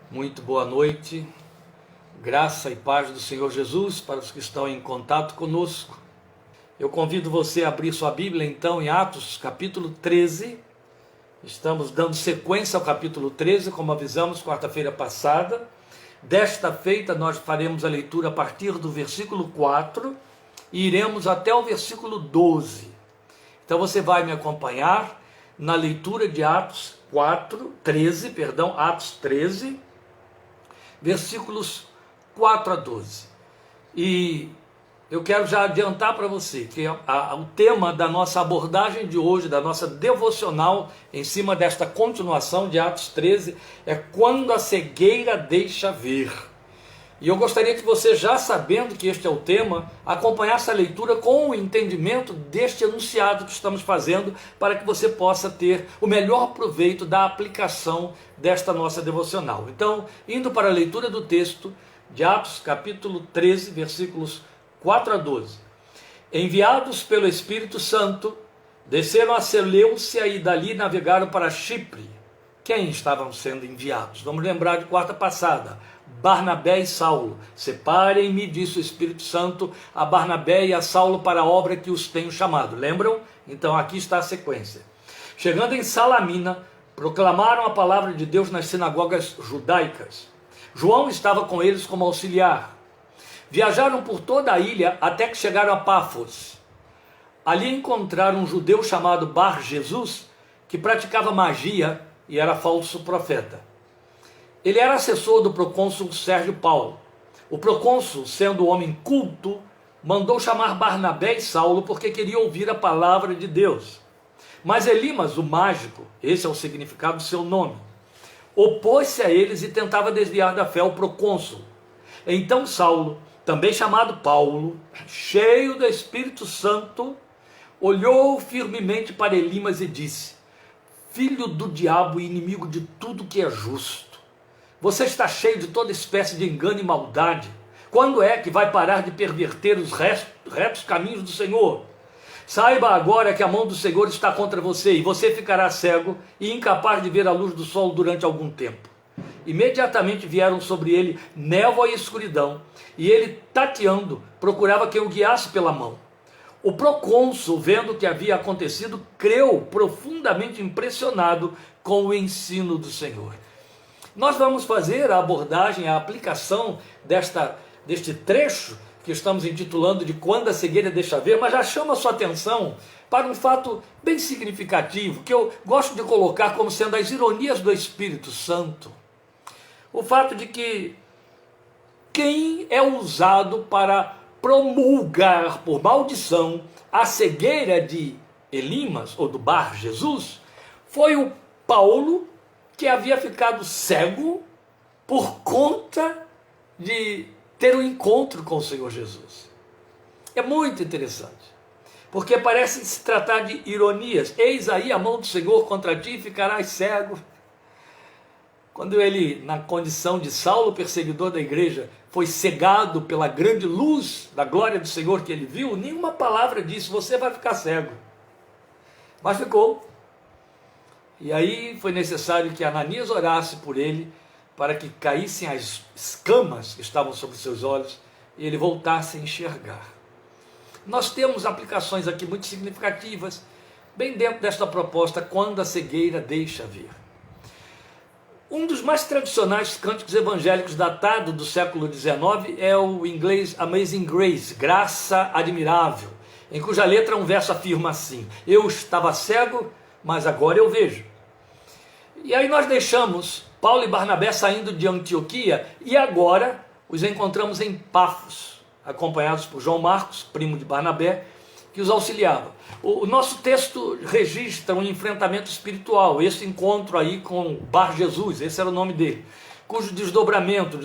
Muito boa noite, graça e paz do Senhor Jesus para os que estão em contato conosco. Eu convido você a abrir sua Bíblia então em Atos capítulo 13, estamos dando sequência ao capítulo 13, como avisamos quarta-feira passada. Desta feita nós faremos a leitura a partir do versículo 4 e iremos até o versículo 12. Então você vai me acompanhar na leitura de Atos 13, versículos 4 a 12. E eu quero já adiantar para você que o tema da nossa abordagem de hoje, da nossa devocional, em cima desta continuação de Atos 13, é quando a cegueira deixa ver. E eu gostaria que você, já sabendo que este é o tema, acompanhasse a leitura com o entendimento deste enunciado que estamos fazendo, para que você possa ter o melhor proveito da aplicação desta nossa devocional. Então, indo para a leitura do texto de Atos, capítulo 13, versículos 4 a 12. Enviados pelo Espírito Santo, desceram a Seleucia e dali navegaram para Chipre. Quem estavam sendo enviados? Vamos lembrar de quarta passada. Barnabé e Saulo. Separem-me, disse o Espírito Santo, a Barnabé e a Saulo para a obra que os tenho chamado. Lembram? Então aqui está a sequência. Chegando em Salamina, proclamaram a palavra de Deus nas sinagogas judaicas. João estava com eles como auxiliar. Viajaram por toda a ilha até que chegaram a Pafos. Ali encontraram um judeu chamado Bar Jesus, que praticava magia e era falso profeta. Ele era assessor do procônsul Sérgio Paulo. O procônsul, sendo homem culto, mandou chamar Barnabé e Saulo porque queria ouvir a palavra de Deus. Mas Elimas, o mágico, esse é o significado do seu nome, opôs-se a eles e tentava desviar da fé o procônsul. Então Saulo, também chamado Paulo, cheio do Espírito Santo, olhou firmemente para Elimas e disse: Filho do diabo e inimigo de tudo que é justo, você está cheio de toda espécie de engano e maldade. Quando é que vai parar de perverter os retos caminhos do Senhor? Saiba agora que a mão do Senhor está contra você, e você ficará cego e incapaz de ver a luz do sol durante algum tempo. Imediatamente vieram sobre ele névoa e escuridão, e ele, tateando, procurava quem o guiasse pela mão. O procônsul, vendo o que havia acontecido, creu, profundamente impressionado com o ensino do Senhor. Nós vamos fazer a abordagem, a aplicação deste trecho que estamos intitulando de Quando a Cegueira Deixa Ver, mas já chamo a sua atenção para um fato bem significativo, que eu gosto de colocar como sendo as ironias do Espírito Santo. O fato de que quem é usado para promulgar por maldição a cegueira de Elimas, ou do Bar Jesus, foi o Paulo, que havia ficado cego por conta de ter um encontro com o Senhor Jesus. É muito interessante, porque parece se tratar de ironias. Eis aí a mão do Senhor contra ti e ficarás cego. Quando ele, na condição de Saulo, perseguidor da igreja, foi cegado pela grande luz da glória do Senhor que ele viu, nenhuma palavra disse: você vai ficar cego. Mas ficou. E aí foi necessário que Ananias orasse por ele, para que caíssem as escamas que estavam sobre seus olhos e ele voltasse a enxergar. Nós temos aplicações aqui muito significativas, bem dentro desta proposta, quando a cegueira deixa ver. Um dos mais tradicionais cânticos evangélicos datado do século XIX é o inglês Amazing Grace, Graça Admirável, em cuja letra um verso afirma assim: eu estava cego, mas agora eu vejo. E aí nós deixamos Paulo e Barnabé saindo de Antioquia e agora os encontramos em Pafos, acompanhados por João Marcos, primo de Barnabé, que os auxiliava. O nosso texto registra um enfrentamento espiritual, esse encontro aí com Bar Jesus, esse era o nome dele, cujo desdobramento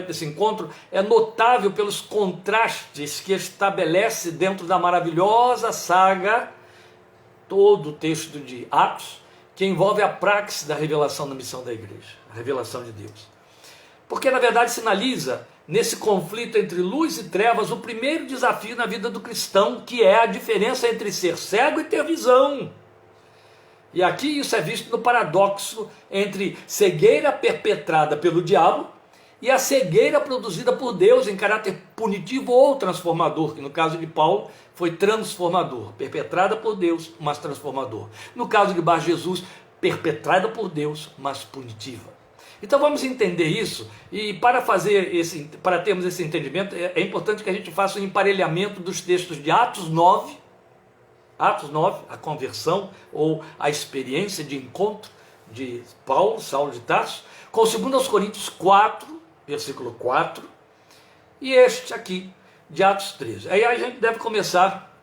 desse encontro é notável pelos contrastes que estabelece dentro da maravilhosa saga, todo o texto de Atos, que envolve a praxe da revelação da missão da igreja, a revelação de Deus. Porque na verdade sinaliza, nesse conflito entre luz e trevas, o primeiro desafio na vida do cristão, que é a diferença entre ser cego e ter visão. E aqui isso é visto no paradoxo entre cegueira perpetrada pelo diabo e a cegueira produzida por Deus em caráter punitivo ou transformador, que no caso de Paulo foi transformador, perpetrada por Deus, mas transformador. No caso de Bar Jesus, perpetrada por Deus, mas punitiva. Então vamos entender isso, e para termos esse entendimento, é importante que a gente faça um emparelhamento dos textos de Atos 9, a conversão ou a experiência de encontro de Paulo, Saulo de Tarso, com 2 Coríntios 4, versículo 4, e este aqui, de Atos 13. Aí a gente deve começar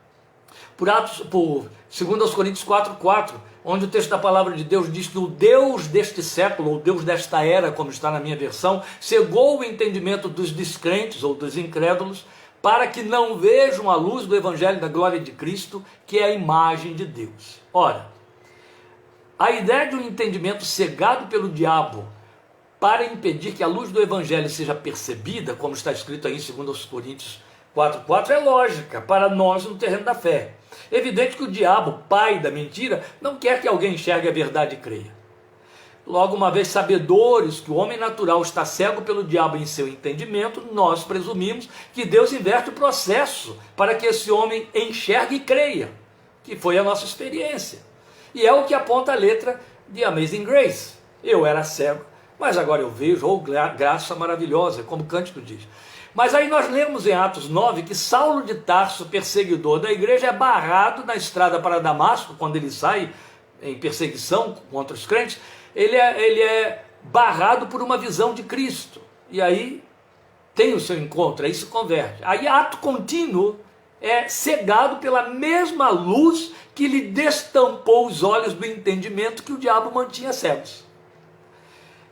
por 2 Coríntios 4, 4, onde o texto da palavra de Deus diz que o Deus deste século, ou Deus desta era, como está na minha versão, cegou o entendimento dos descrentes ou dos incrédulos, para que não vejam a luz do evangelho da glória de Cristo, que é a imagem de Deus. Ora, a ideia de um entendimento cegado pelo diabo para impedir que a luz do evangelho seja percebida, como está escrito aí em 2 Coríntios 4,4, é lógica para nós no terreno da fé. É evidente que o diabo, pai da mentira, não quer que alguém enxergue a verdade e creia. Logo, uma vez sabedores que o homem natural está cego pelo diabo em seu entendimento, nós presumimos que Deus inverte o processo para que esse homem enxergue e creia, que foi a nossa experiência. E é o que aponta a letra de Amazing Grace. Eu era cego, mas agora eu vejo, ou graça maravilhosa, como o cântico diz. Mas aí nós lemos em Atos 9 que Saulo de Tarso, perseguidor da igreja, é barrado na estrada para Damasco, quando ele sai em perseguição contra os crentes, ele é barrado por uma visão de Cristo. E aí tem o seu encontro, aí se converte. Aí ato contínuo é cegado pela mesma luz que lhe destampou os olhos do entendimento que o diabo mantinha cegos.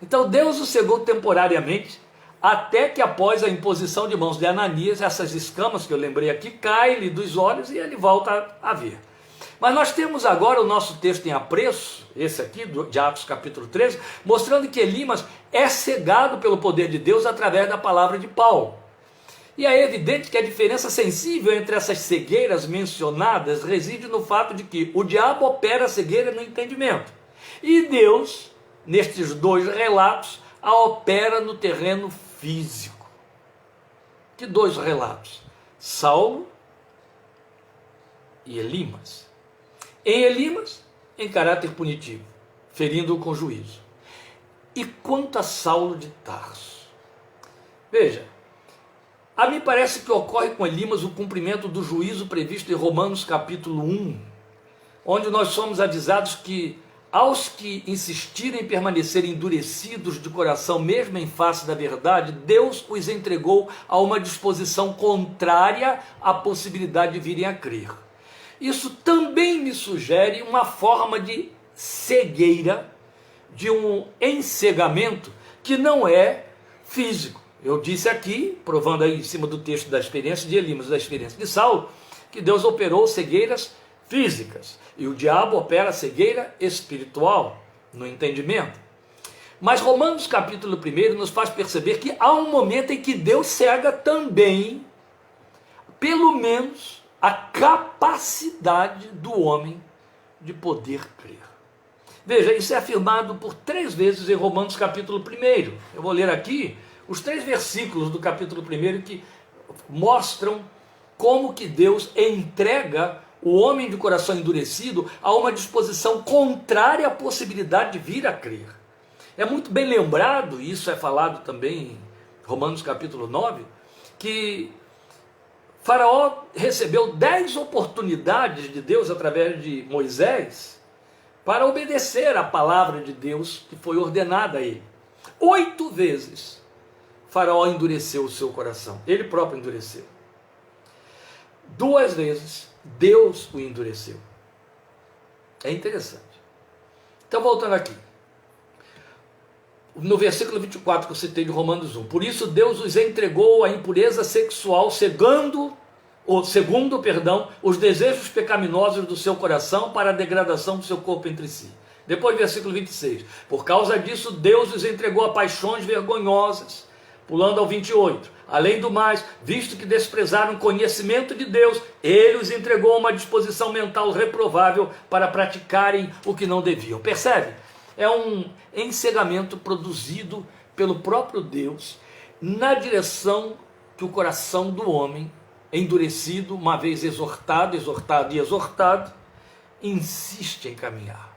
Então Deus o cegou temporariamente, até que após a imposição de mãos de Ananias, essas escamas que eu lembrei aqui, caem-lhe dos olhos e ele volta a ver. Mas nós temos agora o nosso texto em apreço, esse aqui de Atos capítulo 13, mostrando que Elimas é cegado pelo poder de Deus através da palavra de Paulo. E é evidente que a diferença sensível entre essas cegueiras mencionadas reside no fato de que o diabo opera a cegueira no entendimento. E Deus, nestes dois relatos, a opera no terreno físico. Que dois relatos? Saulo e Elimas. Em Elimas, em caráter punitivo, ferindo-o com juízo. E quanto a Saulo de Tarso? Veja, a mim parece que ocorre com Elimas o cumprimento do juízo previsto em Romanos capítulo 1, onde nós somos avisados que aos que insistirem em permanecer endurecidos de coração, mesmo em face da verdade, Deus os entregou a uma disposição contrária à possibilidade de virem a crer. Isso também me sugere uma forma de cegueira, de um encegamento que não é físico. Eu disse aqui, provando aí em cima do texto da experiência de Elimas, da experiência de Saulo, que Deus operou cegueiras físicas e o diabo opera cegueira espiritual no entendimento. Mas Romanos capítulo 1 nos faz perceber que há um momento em que Deus cega também, pelo menos, a capacidade do homem de poder crer. Veja, isso é afirmado por 3 vezes em Romanos capítulo 1. Eu vou ler aqui os 3 versículos do capítulo 1 que mostram como que Deus entrega o homem de coração endurecido a uma disposição contrária à possibilidade de vir a crer. É muito bem lembrado, e isso é falado também em Romanos capítulo 9, que Faraó recebeu 10 oportunidades de Deus através de Moisés para obedecer à palavra de Deus que foi ordenada a ele. 8 vezes Faraó endureceu o seu coração, ele próprio endureceu. 2 vezes Deus o endureceu. É interessante. Então, voltando aqui. No versículo 24 que eu citei de Romanos 1. Por isso Deus os entregou à impureza sexual, segundo os desejos pecaminosos do seu coração para a degradação do seu corpo entre si. Depois, versículo 26. Por causa disso, Deus os entregou a paixões vergonhosas, Pulando ao 28. Além do mais, visto que desprezaram o conhecimento de Deus, ele os entregou a uma disposição mental reprovável para praticarem o que não deviam. Percebe? É um encegamento produzido pelo próprio Deus na direção que o coração do homem, endurecido, uma vez exortado, insiste em caminhar.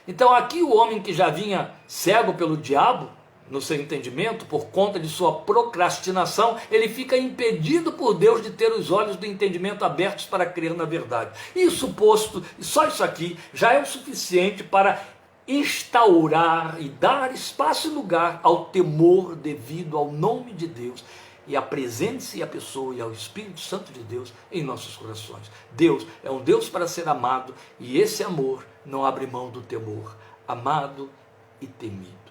Então aqui o homem que já vinha cego pelo diabo, no seu entendimento, por conta de sua procrastinação, ele fica impedido por Deus de ter os olhos do entendimento abertos para crer na verdade. Isso posto, e só isso aqui, já é o suficiente para instaurar e dar espaço e lugar ao temor devido ao nome de Deus e à presença e à pessoa e ao Espírito Santo de Deus em nossos corações. Deus é um Deus para ser amado, e esse amor não abre mão do temor, amado e temido.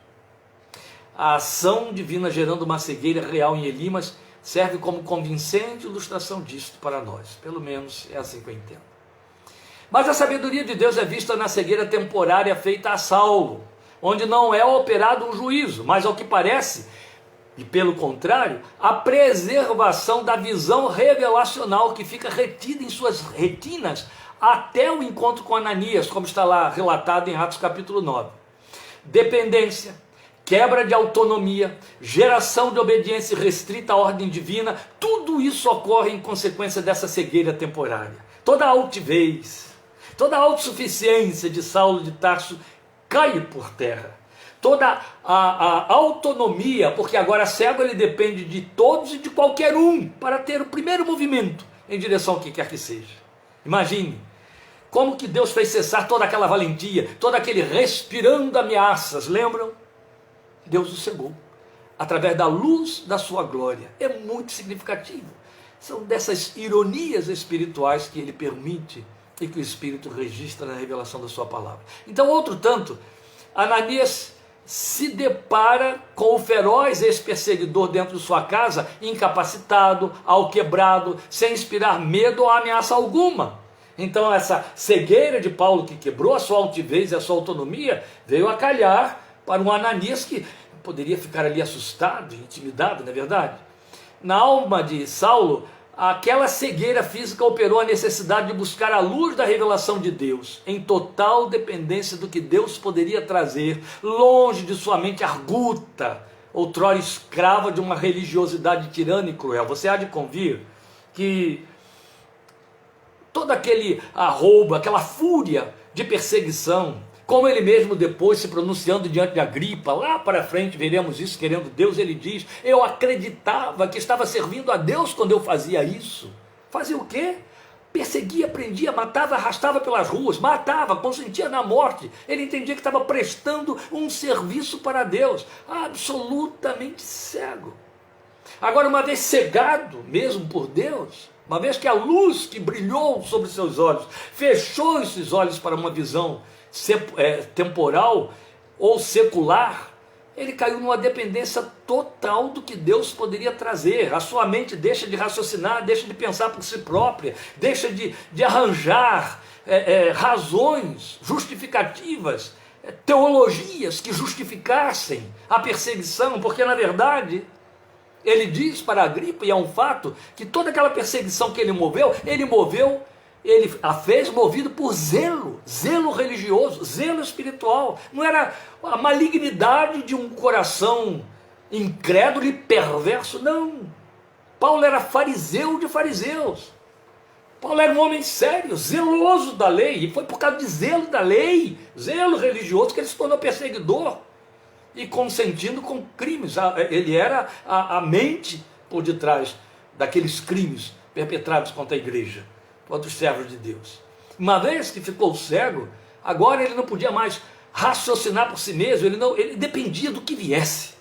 A ação divina gerando uma cegueira real em Elimas serve como convincente ilustração disto para nós. Pelo menos é assim que eu entendo. Mas a sabedoria de Deus é vista na cegueira temporária feita a Saulo, onde não é operado um juízo, mas ao que parece, e pelo contrário, a preservação da visão revelacional que fica retida em suas retinas até o encontro com Ananias, como está lá relatado em Atos capítulo 9. Dependência, quebra de autonomia, geração de obediência restrita à ordem divina, tudo isso ocorre em consequência dessa cegueira temporária. Toda a altivez, toda a autossuficiência de Saulo de Tarso cai por terra. Toda a autonomia, porque agora cego ele depende de todos e de qualquer um para ter o primeiro movimento em direção ao que quer que seja. Imagine como que Deus fez cessar toda aquela valentia, todo aquele respirando ameaças, lembram? Deus o cegou, através da luz da sua glória. É muito significativo. São dessas ironias espirituais que ele permite e que o Espírito registra na revelação da sua palavra. Então, outro tanto, Ananias se depara com o feroz ex-perseguidor dentro de sua casa, incapacitado, alquebrado, sem inspirar medo ou ameaça alguma. Então essa cegueira de Paulo, que quebrou a sua altivez e a sua autonomia, veio a calhar para um Ananias que poderia ficar ali assustado, intimidado, não é verdade? Na alma de Saulo, aquela cegueira física operou a necessidade de buscar a luz da revelação de Deus, em total dependência do que Deus poderia trazer, longe de sua mente arguta, outrora escrava de uma religiosidade tirana e cruel. Você há de convir que todo aquele arroubo, aquela fúria de perseguição, como ele mesmo depois se pronunciando diante de Agripa, lá para frente veremos isso, querendo Deus, ele diz: eu acreditava que estava servindo a Deus quando eu fazia isso. Fazia o quê? Perseguia, prendia, matava, arrastava pelas ruas, matava, consentia na morte. Ele entendia que estava prestando um serviço para Deus, absolutamente cego. Agora, uma vez cegado mesmo por Deus, uma vez que a luz que brilhou sobre seus olhos fechou esses olhos para uma visão temporal ou secular, ele caiu numa dependência total do que Deus poderia trazer. A sua mente deixa de raciocinar, deixa de pensar por si própria, deixa de arranjar razões justificativas, teologias que justificassem a perseguição, porque na verdade ele diz para Agripa, e é um fato, que toda aquela perseguição que ele a fez movido por zelo religioso, zelo espiritual. Não era a malignidade de um coração incrédulo e perverso, não. Paulo era fariseu de fariseus. Paulo era um homem sério, zeloso da lei, e foi por causa de zelo da lei, zelo religioso, que ele se tornou perseguidor e consentindo com crimes. Ele era a mente por detrás daqueles crimes perpetrados contra a igreja, contra os servos de Deus. Uma vez que ficou cego, agora ele não podia mais raciocinar por si mesmo, ele dependia do que viesse,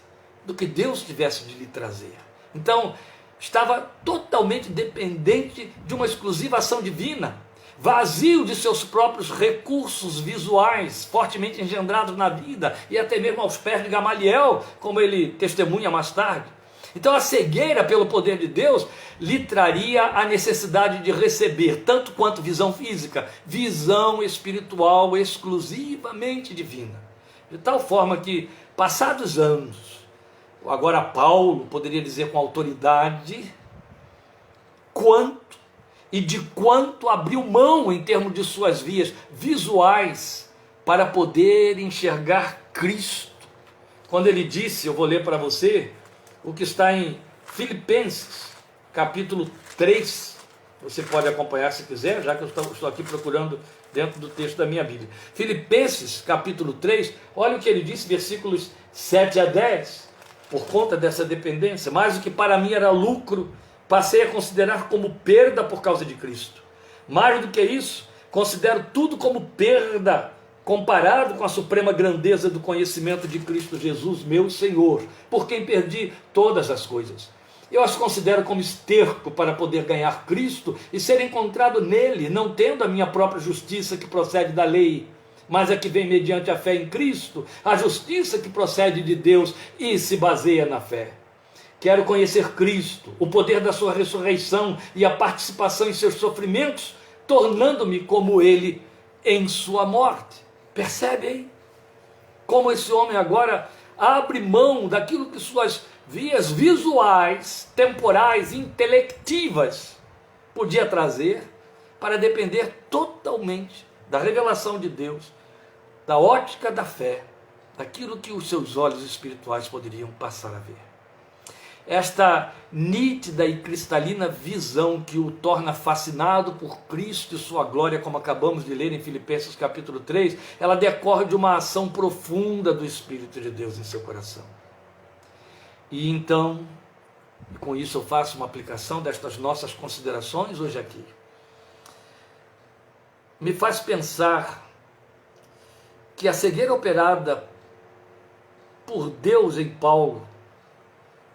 do que Deus tivesse de lhe trazer. Então, estava totalmente dependente de uma exclusiva ação divina, vazio de seus próprios recursos visuais, fortemente engendrados na vida, e até mesmo aos pés de Gamaliel, como ele testemunha mais tarde. Então a cegueira pelo poder de Deus lhe traria a necessidade de receber, tanto quanto visão física, visão espiritual exclusivamente divina. De tal forma que, passados anos, agora Paulo poderia dizer com autoridade, quanto e de quanto abriu mão em termos de suas vias visuais para poder enxergar Cristo. Quando ele disse, eu vou ler para você, o que está em Filipenses, capítulo 3, você pode acompanhar se quiser, já que eu estou aqui procurando dentro do texto da minha Bíblia. Filipenses, capítulo 3, olha o que ele disse, versículos 7 a 10, por conta dessa dependência, mais o que para mim era lucro, passei a considerar como perda por causa de Cristo. Mais do que isso, considero tudo como perda, comparado com a suprema grandeza do conhecimento de Cristo Jesus, meu Senhor, por quem perdi todas as coisas. Eu as considero como esterco para poder ganhar Cristo e ser encontrado nele, não tendo a minha própria justiça que procede da lei, mas a que vem mediante a fé em Cristo, a justiça que procede de Deus e se baseia na fé. Quero conhecer Cristo, o poder da sua ressurreição e a participação em seus sofrimentos, tornando-me como ele em sua morte. Percebe aí? Como esse homem agora abre mão daquilo que suas vias visuais, temporais, intelectivas podia trazer, para depender totalmente da revelação de Deus, da ótica da fé, daquilo que os seus olhos espirituais poderiam passar a ver. Esta nítida e cristalina visão que o torna fascinado por Cristo e sua glória, como acabamos de ler em Filipenses capítulo 3, ela decorre de uma ação profunda do Espírito de Deus em seu coração. E então, com isso eu faço uma aplicação destas nossas considerações hoje aqui. Me faz pensar que a cegueira operada por Deus em Paulo,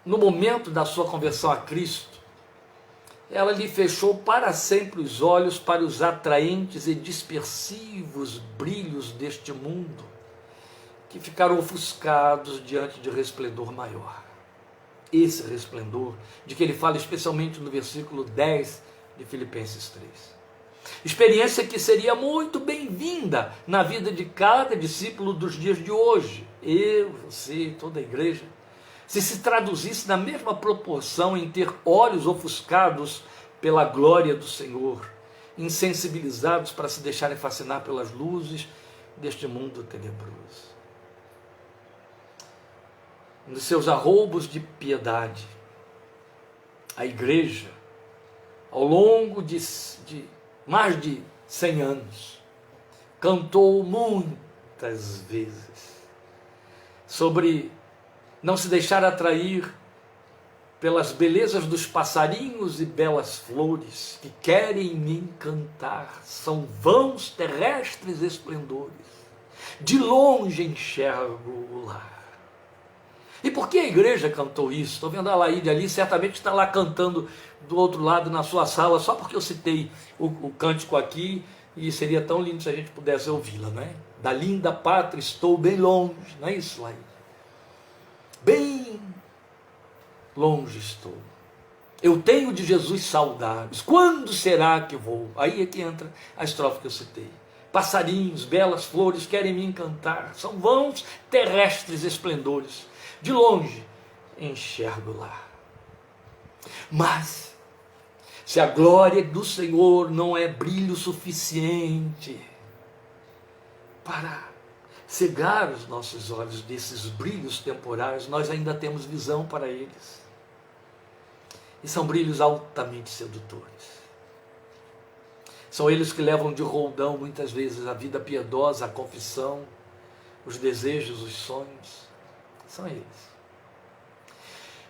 no momento da sua conversão a Cristo, ela lhe fechou para sempre os olhos para os atraentes e dispersivos brilhos deste mundo, que ficaram ofuscados diante de resplendor maior. Esse resplendor, de que ele fala especialmente no versículo 10 de Filipenses 3. Experiência que seria muito bem-vinda na vida de cada discípulo dos dias de hoje. Eu, você, toda a igreja, se traduzisse na mesma proporção em ter olhos ofuscados pela glória do Senhor, insensibilizados para se deixarem fascinar pelas luzes deste mundo tenebroso. Nos seus arroubos de piedade, a igreja, ao longo de mais de 100 anos, cantou muitas vezes sobre não se deixar atrair pelas belezas dos passarinhos e belas flores que querem me encantar, são vãos terrestres esplendores, de longe enxergo o lar. E por que a igreja cantou isso? Estou vendo a Laíde ali, certamente está lá cantando do outro lado na sua sala, só porque eu citei o cântico aqui, e seria tão lindo se a gente pudesse ouvi-la, não é? Da linda pátria estou bem longe, não é isso, Laíde? Bem longe estou. Eu tenho de Jesus saudades. Quando será que vou? Aí é que entra a estrofe que eu citei. Passarinhos, belas flores querem me encantar. São vãos terrestres esplendores. De longe enxergo lá. Mas se a glória do Senhor não é brilho suficiente para cegar os nossos olhos desses brilhos temporais, nós ainda temos visão para eles. E são brilhos altamente sedutores. São eles que levam de roldão muitas vezes a vida piedosa, a confissão, os desejos, os sonhos. São eles.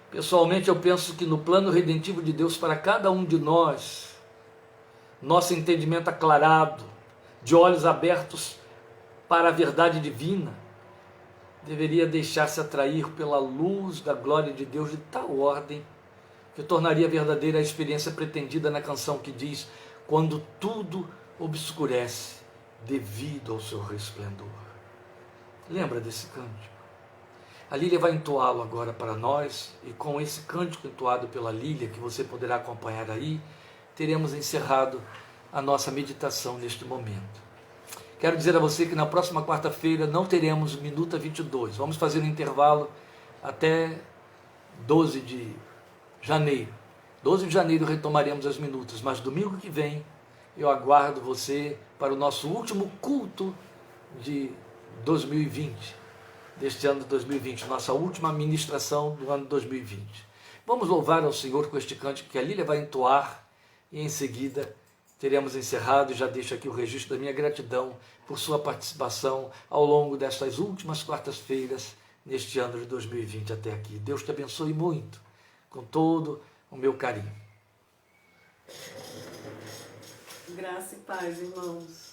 Pessoalmente, eu penso que no plano redentivo de Deus para cada um de nós, nosso entendimento aclarado, de olhos abertos para a verdade divina, deveria deixar-se atrair pela luz da glória de Deus de tal ordem que tornaria verdadeira a experiência pretendida na canção que diz: quando tudo obscurece devido ao seu resplendor. Lembra desse cântico? A Lília vai entoá-lo agora para nós, e com esse cântico entoado pela Lília, que você poderá acompanhar aí, teremos encerrado a nossa meditação neste momento. Quero dizer a você que na próxima quarta-feira não teremos Minuta 22. Vamos fazer um intervalo até 12 de janeiro. 12 de janeiro retomaremos as minutas, mas domingo que vem eu aguardo você para o nosso último culto de 2020, deste ano de 2020, nossa última ministração do ano 2020. Vamos louvar ao Senhor com este cântico que a Lília vai entoar e em seguida teremos encerrado, e já deixo aqui o registro da minha gratidão por sua participação ao longo destas últimas quartas-feiras neste ano de 2020 até aqui. Deus te abençoe muito, com todo o meu carinho. Graça e paz, irmãos.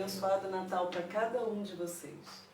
Abençoado Natal para cada um de vocês.